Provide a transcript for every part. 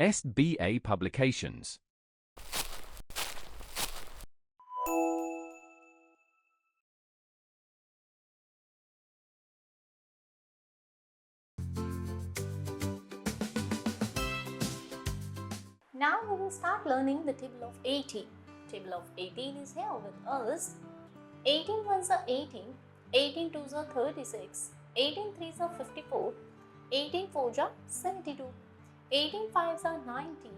SBA Publications. Now we will start learning the table of 18. Table of 18 is here with us. 18 ones are 18, 18 twos are 36, 18 threes are 54, 18 fours are 72, 18 fives are 90,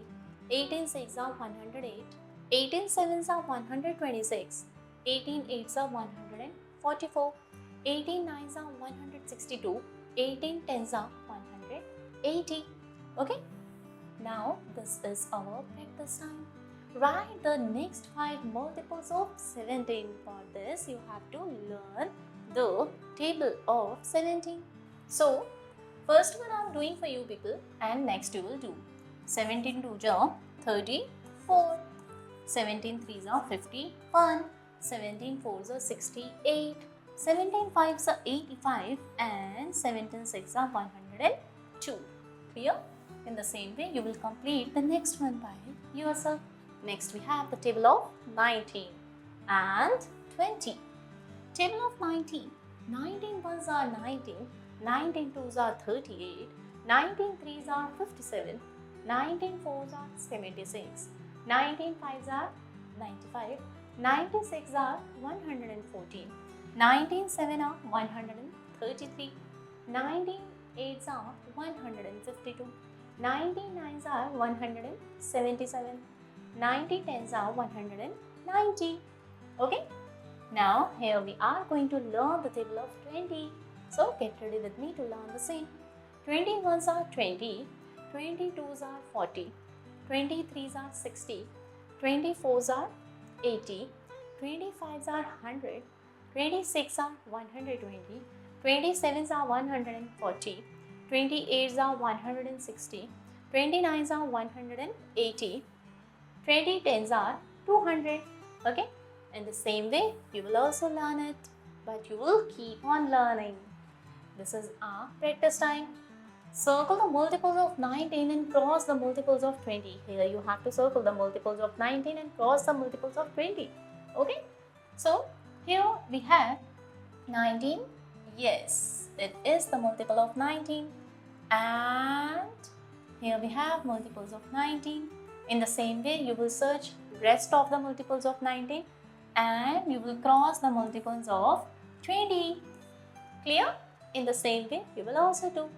18 sixes are 108, 18 sevens are 126, 18 eights are 144, 18 nines are 162, 18 tens are 180. Okay? Now this is our practice time. Write the next 5 multiples of 17. For this you have to learn the table of 17. So first one I am doing for you people, and next you will do. 17 twos are 34, 17 threes are 51, 17 fours are 68, 17 fives are 85, and 17 sixes are 102. Clear? In the same way, you will complete the next one by yourself. Next, we have the table of 19 and 20. Table of 19. 19 ones are 19, 19 twos are 38, 19 threes are 57, 19 fours are 76, 19 fives are 95, 96 are 114, 19 sevens are 133, 19 eights are 152, 99s are 177, 90 tens are 190. Okay? Now here we are going to learn the table of 20. So get ready with me to learn the same. 21s are 20, 22s are 40, 23s are 60, 24s are 80, 25s are 100, 26 are 120, 27s are 140, 28s are 160, 29s are 180, 20 tens are 200. Okay? In the same way, you will also learn it, but you will keep on learning. This is our practice time. Circle the multiples of 19 and cross the multiples of 20. Here you have to circle the multiples of 19 and cross the multiples of 20. Okay? So, here we have 19. Yes, it is the multiple of 19. And here we have multiples of 19. In the same way, you will search rest of the multiples of 19 and you will cross the multiples of 20. Clear? In the same way, you will also do.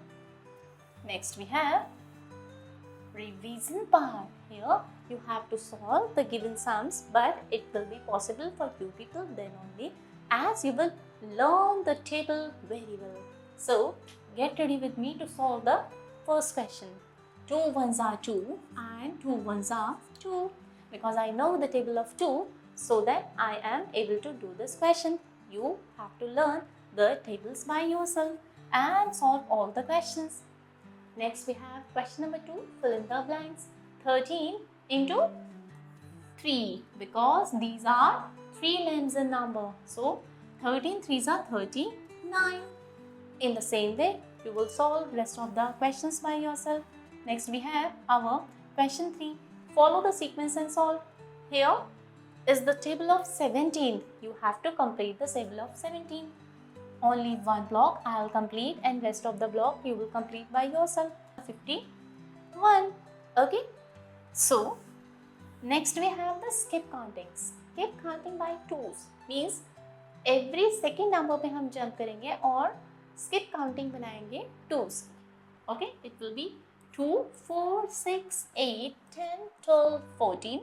Next we have revision part. Here you have to solve the given sums, but it will be possible for you people then only, as you will learn the table very well. So get ready with me to solve the first question. 2 ones are 2 and 2 ones are 2, because I know the table of 2, so that I am able to do this question. You have to learn the tables by yourself and solve all the questions. Next we have question number 2, fill in the blanks. 13 into 3, because these are 3 lengths in number. So 13 threes are 39. In the same way, you will solve rest of the questions by yourself. Next we have our question 3. Follow the sequence and solve. Here is the table of 17. You have to complete the table of 17. Only one block I will complete and rest of the block you will complete by yourself. 51. Okay. So next we have the skip counting. Skip counting by twos means every second number पे हम jump करेंगे और skip counting बनाएंगे twos. Okay. It will be 2, 4, 6, 8, 10, 12, 14,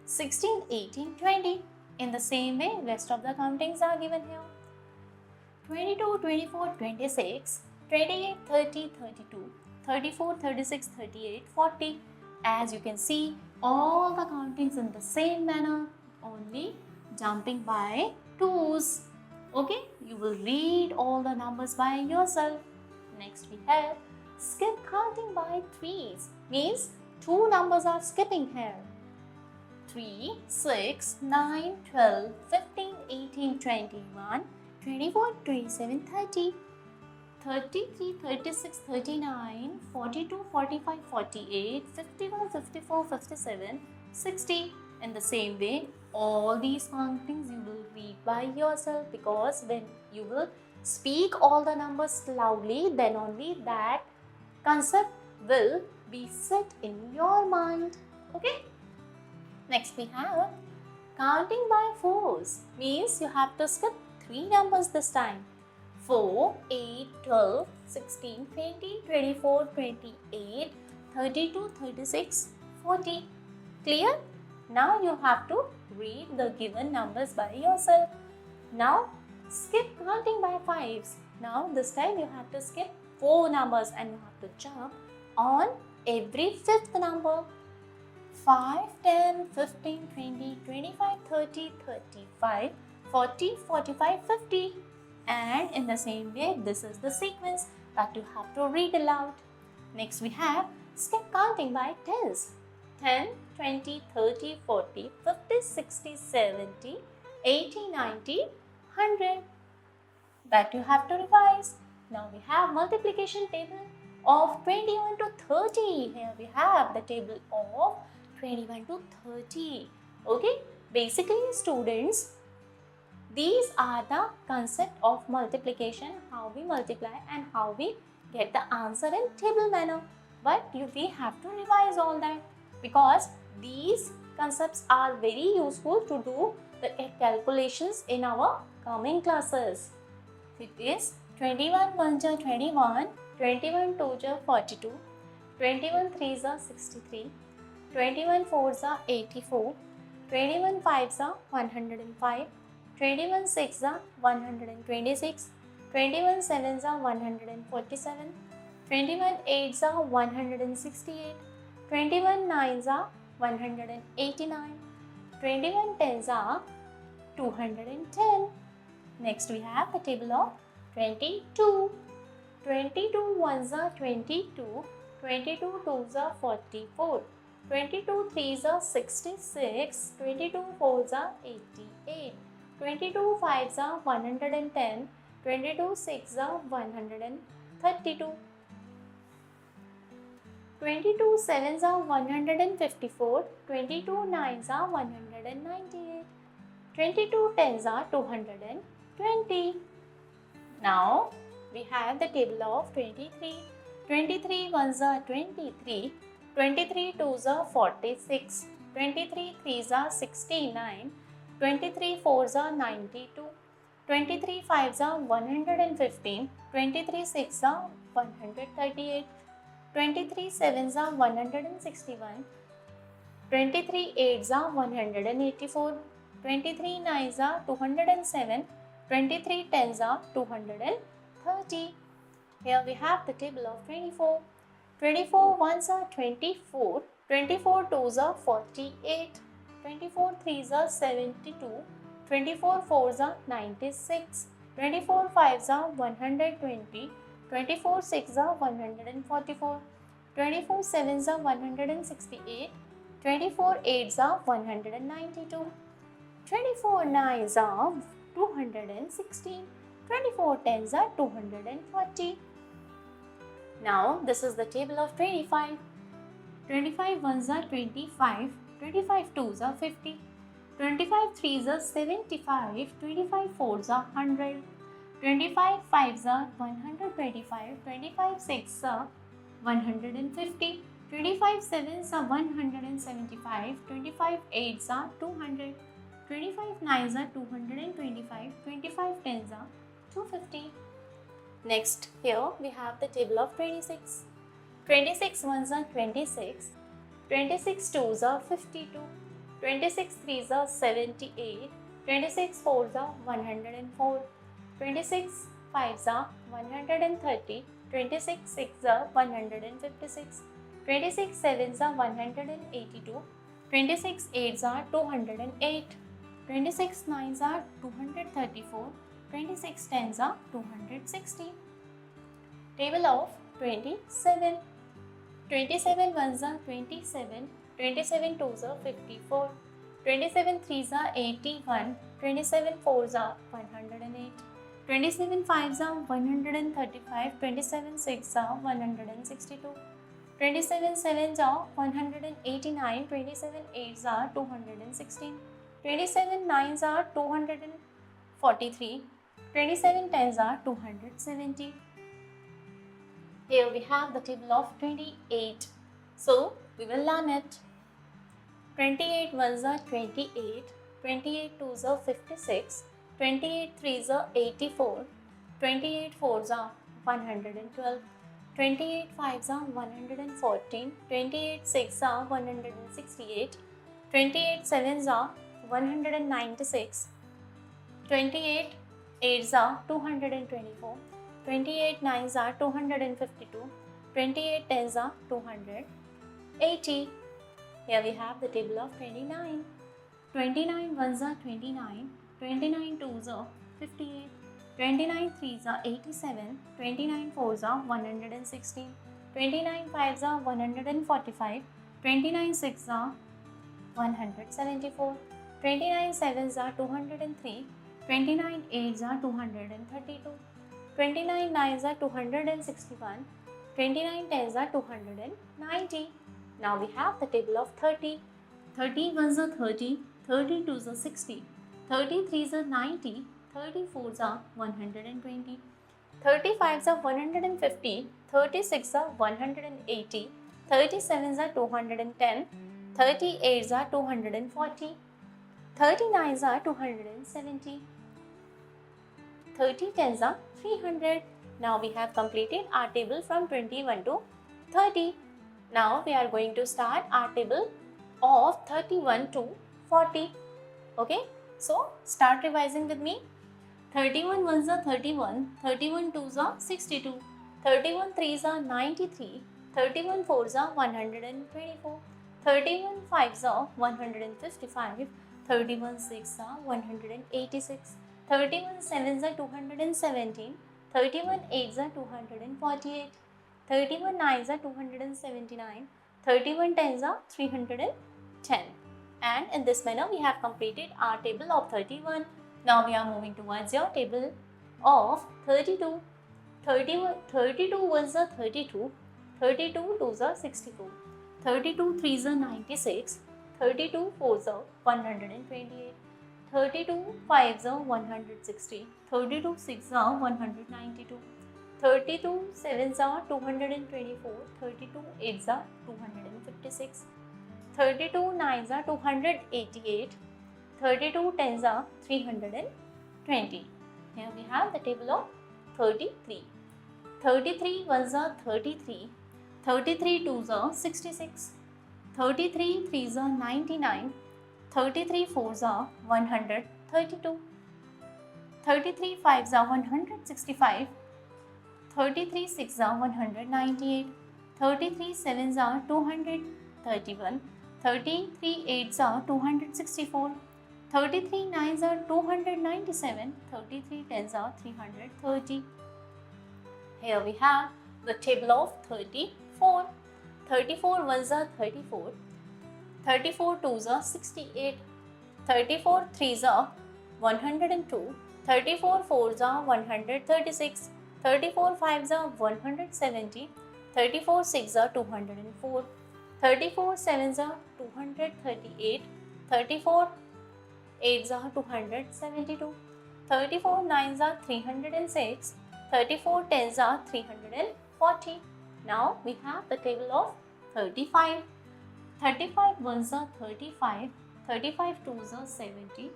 16, 18, 20. In the same way, rest of the countings are given here. 22, 24, 26, 28, 30, 32, 34, 36, 38, 40. As you can see, all the countings in the same manner, only jumping by twos. Okay, you will read all the numbers by yourself. Next we have skip counting by threes, means 2 numbers are skipping here. 3, 6, 9, 12, 15, 18, 21, 24, 27, 30. 33, 36, 39, 42, 45, 48, 51, 54, 57, 60. In the same way, all these countings you will read by yourself, because when you will speak all the numbers loudly, then only that concept will be set in your mind. Okay? Next we have counting by fours, means you have to skip 3 numbers this time. 4, 8, 12, 16, 20, 24, 28, 32, 36, 40. Clear? Now you have to read the given numbers by yourself. Now skip counting by fives. Now this time you have to skip 4 numbers and you have to jump on every fifth number. 5, 10, 15, 20, 25, 30, 35, 40, 45, 50. And in the same way, this is the sequence that you have to read aloud. Next we have skip counting by tens. 10, 20, 30, 40, 50, 60, 70, 80, 90, 100. That you have to revise. Now we have multiplication table of 21 to 30. Here we have the table of 21 to 30. Okay, basically students, these are the concept of multiplication, how we multiply and how we get the answer in table manner. But we have to revise all that, because these concepts are very useful to do the calculations in our coming classes. It is 21 1s are 21, 21 2s are 42, 21 3s are 63, 21 4s are 84, 21 5s are 105, 21 6s are 126, 21 7s are 147, 21 8s are 168, 21 9s are 189, 21 10s are 210. Next we have the table of 22. 22 1s are 22, 22 2s are 44, 22 3s are 66, 22 4s are 88, 22 5s are 110, 22 6s are 132, 22 7s are 154, 22 9s are 198, 22 10s are 220. Now we have the table of 23. 23 1s are 23, 23 2s are 46, 23 3s are 69, 23 4s are 92, 23 5s are 115, 23 6s are 138, 23 7s are 161, 23 8s are 184, 23 9s are 207, 23 10s are 230. Here we have the table of 24. 24 1s are 24, 24 2s are 48, 24 3s are 72, 24 4s are 96, 24 5s are 120, 24 6s are 144, 24 7s are 168, 24 8s are 192, 24 9s are 216, 24 10s are 240. Now this is the table of 25. 25 1s are 25, 25 2s are 50, 25 3s are 75, 25 4s are 100, 25 5s are 125, 25 6s are 150, 25 7s are 175, 25 8s are 200, 25 9s are 225, 25 10s are 250. Next, here we have the table of 26. 26 1s are 26, 26 2s are 52, 26 3s are 78, 26 4s are 104, 26 5s are 130, 26 6s are 156, 26 7s are 182, 26 8s are 208, 26 9s are 234, 26 10s are 260. Table of 27. 27 1s are 27, 27 2s are 54, 27 3s are 81, 27 4s are 108, 27 5s are 135, 27 6s are 162, 27 7s are 189, 27 8s are 216, 27 9s are 243, 27 10s are 270. Here we have the table of 28. So we will learn it. 28 ones are 28, 28 twos are 56, 28 threes are 84, 28 fours are 112, 28 fives are 114, 28 six are 168, 28 sevens are 196, 28 eights are 224, 28 nines are 252, 28 tens are 280. Here we have the table of 29. 29 ones are 29, 29 twos are 58, 29 threes are 87, 29 fours are 116, 29 fives are 145, 29 sixes are 174, 29 sevens are 203, 29 eights are 232, 29 nines are 261, 29 tens are 290. Now we have the table of 30. 30 ones are 30, 30 twos are 60, 30 threes are 90, 30 fours are 120, 35s are 150, 36 are 180, 37s are 210, 38s are 240, 39s are 270, 30 tens are 300. Now we have completed our table from 21 to 30. Now we are going to start our table of 31 to 40. Okay, so start revising with me. 31 ones are 31, 31 twos are 62, 31 threes are 93, 31 fours are 124, 31 fives are 155, 31 sixes are 186, 31 sevens are 217, 31 eights are 248, 31 nines are 279, 31 tens are 310. And in this manner we have completed our table of 31. Now we are moving towards your table of 32. 32 ones are 32, 32 twos are 64, 32 threes are 96, 32 fours are 128, 32 fives are 160, 32 sixes are 192, 32 sevens are 224, 32 eights are 256, 32 nines are 288, 32 tens are 320. Here we have the table of 33. 33 ones are 33, 33 twos are 66, 33 threes are 99, 33 fours are 132, 33 fives are 165, 33 sixes are 198, 33 sevens are 231, 33 eights are 264, 33 nines are 297, 33 tens are 330. Here we have the table of 34. 34 ones are 34, 34 twos are 68, 34 threes are 102, 34 fours are 136, 34 fives are 170, 34 sixes are 204, 34 sevens are 238, 34 eights are 272, 34 nines are 306, 34 tens are 340. Now we have the table of 35. 35 ones are 35, 35 twos are 70,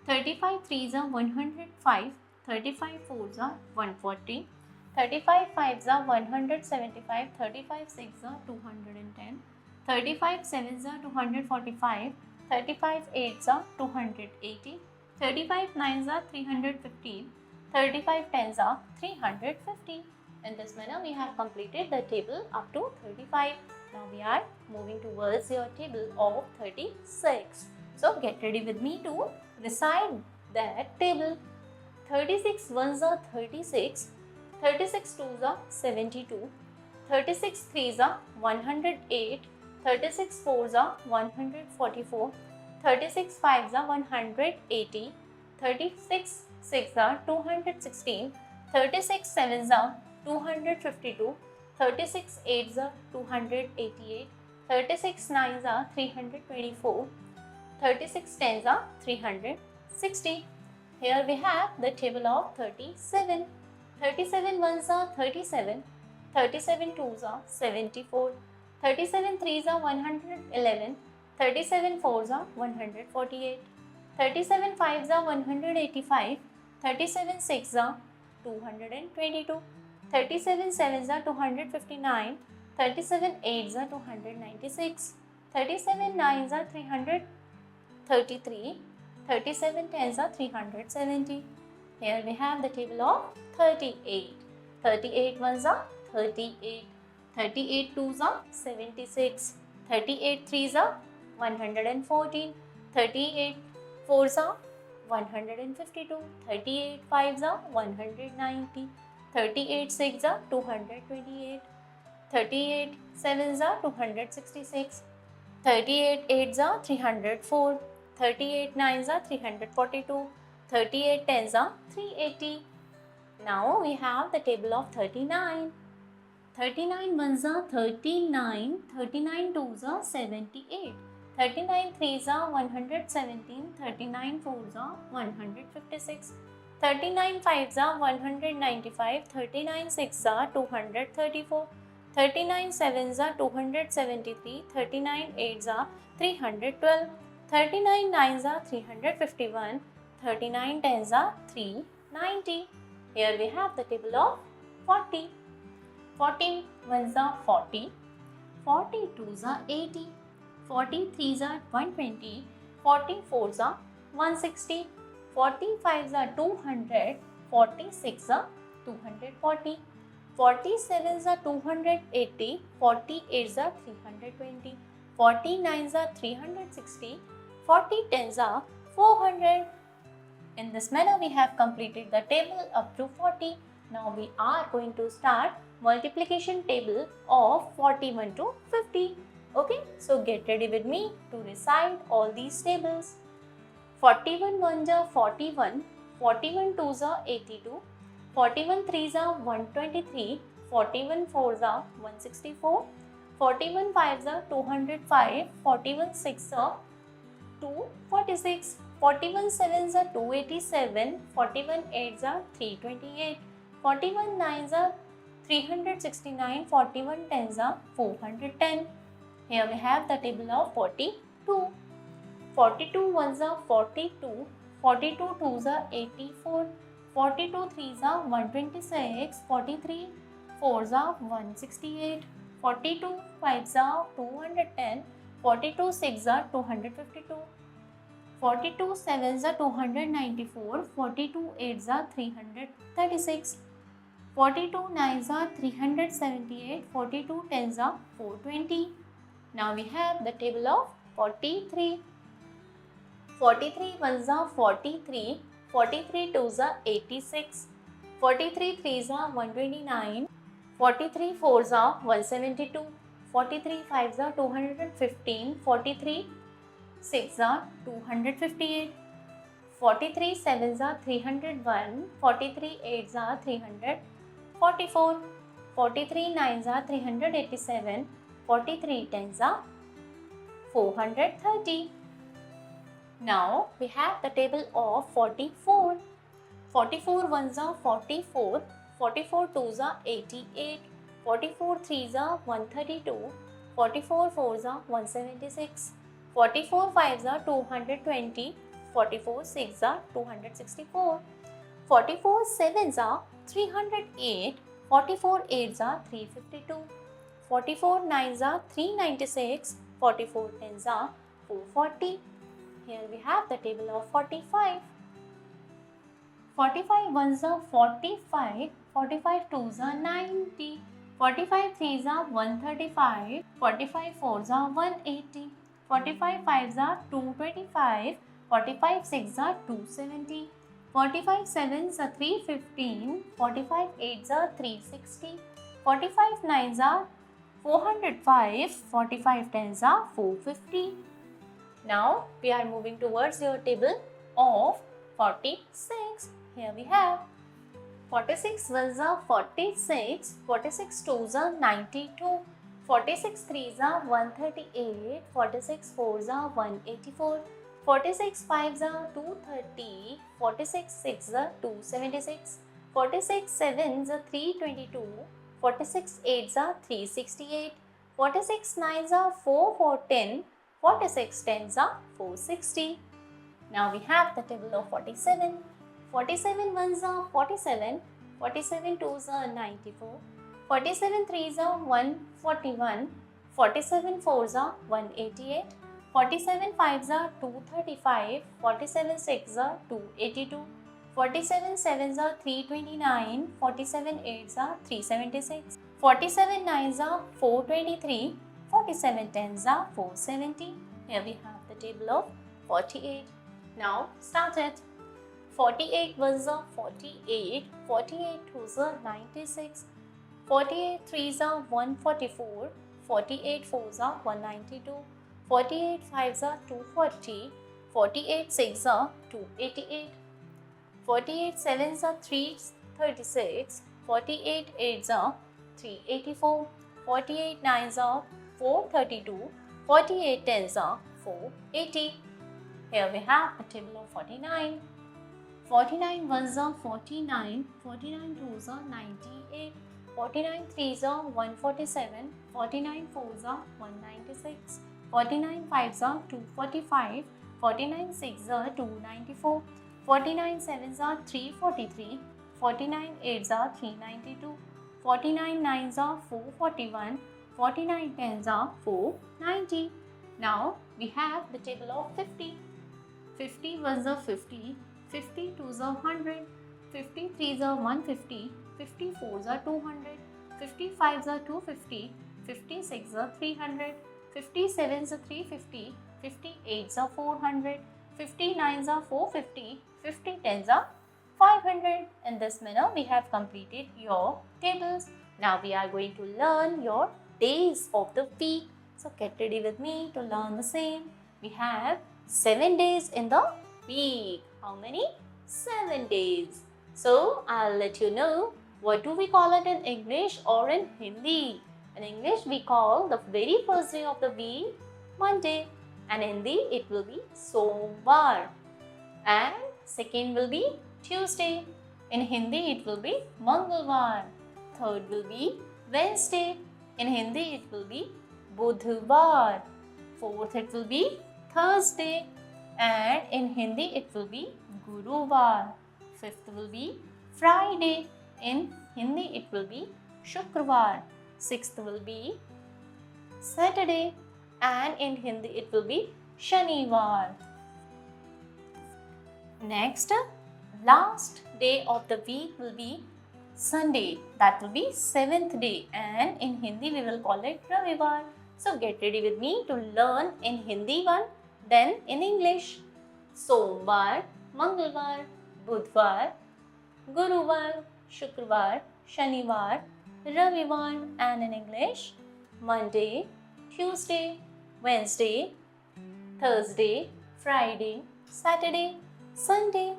35 threes are 105, 35 fours are 140, 35 fives are 175, 35 sixes are 210, 35 sevens are 245, 35 eights are 280, 35 nines are 315, 35 tens are 350. In this manner we have completed the table up to 35. Now we are moving towards your table of 36. So get ready with me to recite that table. 36 ones are 36, 36 twos are 72, 36 threes are 108, 36 fours are 144, 36 fives are 180, 36 6 are 216, 36 sevens are 252, 36 eights are 288, 36 nines are 324, 36 tens are 360. Here we have the table of 37. 37 ones are 37, 37 twos are 74, 37 threes are 111, 37 fours are 148, 37 fives are 185, 37 sixes are 222, 37 sevens are 259, 37 eights are 296, 37 nines are 333, 37 tens are 370. Here we have the table of 38. 38 ones are 38, 38 twos are 76, 38 threes are 114, 38 fours are 152, 38 fives are 190, 38 sixes are 228, 38 sevens are 266, 38 eights are 304, 38 nines are 342, 38 tens are 380. Now we have the table of 39. 39 ones are 39, 39 twos are 78, 39 threes are 117, 39 fours are 156, 39 fives are 195, 39 sixes are 234, 39 sevens are 273, 39 eights are 312, 39 nines are 351, 39 tens are 390. Here we have the table of 40. 40 ones are 40, 40 twos are 80, 40 threes are 120, 40 fours are 160, 40 fives are 200, 46 are 240, 40 sevens are 280, 40 eights are 320, 40 nines are 360, 40 tens are 400. In this manner, we have completed the table up to 40. Now we are going to start multiplication table of 41 to 50. Okay, so get ready with me to recite all these tables. 41 ones are 41, 41 twos are 82, 41 threes are 123, 41 fours are 164, 41 fives are 205, 41 sixes are 246, 41 sevens are 287, 41 eights are 328, 41 nines are 369, 41 tens are 410. Here we have the table of 42. 42 ones are 42, 42 twos are 84, 42 threes are 126, 43 fours are 168, 42 fives are 210, 42 sixes are 252, 42 sevens are 294, 42 eights are 336, 42 nines are 378, 42 tens are 420. Now we have the table of 43. 43 ones are 43, 43 twos are 86, 43 threes are 129, 43 fours are 172, 43 fives are 215, 43 sixes are 258, 43 sevens are 301, 43 eights are 344, 43 nines are 387, 43 tens are 430. Now we have the table of 44. 44 ones are 44, 44 twos are 88, 44 threes are 132, 44 fours are 176, 44 fives are 220, 44 sixes are 264, 44 sevens are 308, 44 eights are 352, 44 nines are 396, 44 tens are 440. Here we have the table of 45. 45 ones are 45, 45 twos are 90, 45 threes are 135, 45 fours are 180, 45 fives are 225, 45 sixes are 270, 45 sevens are 315, 45 eights are 360, 45 nines are 405, 45 tens are 450. Now we are moving towards your table of 46. Here we have 46 ones are 46, 46 twos are 92, 46 threes are 138, 46 fours are 184, 46 fives are 230, 46 sixes are 276, 46 sevens are 322, 46 eights are 368, 46 nines are 410, 46 tens are 460. Now we have the table of 47. 47 ones are 47, 47 twos are 94, 47 threes are 141, 47 fours are 188, 47 fives are 235, 47 sixes are 282, 47 sevens are 329, 47 eights are 376, 47 nines are 423, 47 tens are 470. Here we have the table of 48. Now start it. 48 ones are 48, 48 twos are 96, 48 threes are 144, 48 fours are 192, 48 fives are 240, 48 sixes are 288, 48 sevens are 336, 48 eights are 384, 48 nines are 432, 48 tens are 480. Here we have the table of 49. 49 ones are 49, 49 twos are 98, 49 threes are 147, 49 fours are 196, 49 fives are 245, 49 sixes are 294, 49 sevens are 343, 49 eights are 392, 49 nines are 441, 49 tens are 490. Now we have the table of 50. 50 ones are 50, 50 twos are 100, 50 threes are 150, 50 fours are 200, 50 fives are 250, 50 sixes are 300, 50 sevens are 350, 50 eights are 400, 50 nines are 450, 50 tens are 500. In this manner, we have completed your tables. Now we are going to learn your days of the week. So get ready with me to learn the same. We have 7 days in the week. How many? 7 days. So I'll let you know what do we call it in English or in Hindi. In English we call the very first day of the week Monday, and in Hindi it will be Somvar, and second will be Tuesday. In Hindi it will be Mangalvar. Third will be Wednesday. In Hindi it will be Budhvar. Fourth it will be Thursday, and in Hindi it will be Guruvar. Fifth will be Friday. In Hindi it will be Shukravar. Sixth will be Saturday, and in Hindi it will be Shanivar. Next, last day of the week will be Sunday. That will be 7th day, and in Hindi we will call it Ravivar. So get ready with me to learn in Hindi one, then in English. Somvar, Mangalvar, Budhvar, Guruvar, Shukravar, Shanivar, Ravivar, and in English Monday, Tuesday, Wednesday, Thursday, Friday, Saturday, Sunday.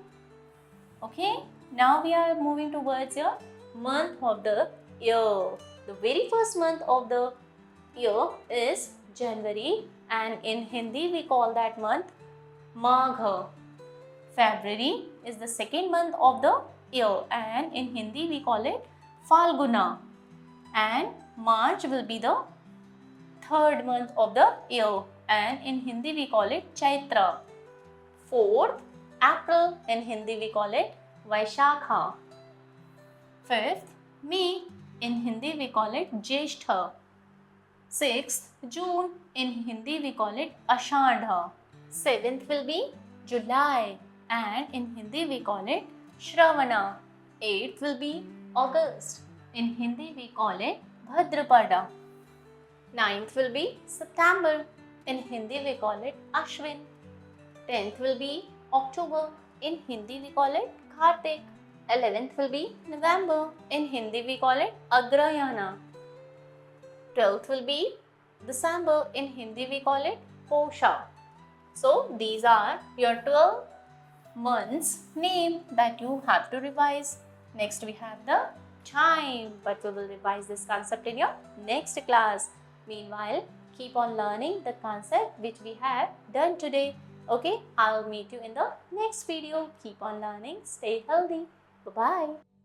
Okay, now we are moving towards your month of the year. The very first month of the year is January, and in Hindi we call that month Magha. February is the second month of the year, and in Hindi we call it Falguna, and March will be the third month of the year, and in Hindi we call it Chaitra. Fourth, April, in Hindi we call it Vaishakha. Fifth, May, in Hindi we call it Jeshtha. Sixth, June, in Hindi we call it Ashadha. Seventh will be July, and in Hindi we call it Shravana. Eighth will be August. In Hindi we call it Bhadrapada. Ninth will be September. In Hindi we call it Ashwin. 10th will be October. In Hindi we call it Kartik. 11th will be November. In Hindi we call it Agrayana. 12th will be December. In Hindi we call it Posha. So these are your 12 month's name that you have to revise. Next we have the time, but we will revise this concept in your next class. Meanwhile, keep on learning the concept which we have done today. Okay, I'll meet you in the next video. Keep on learning. Stay healthy. Bye-bye.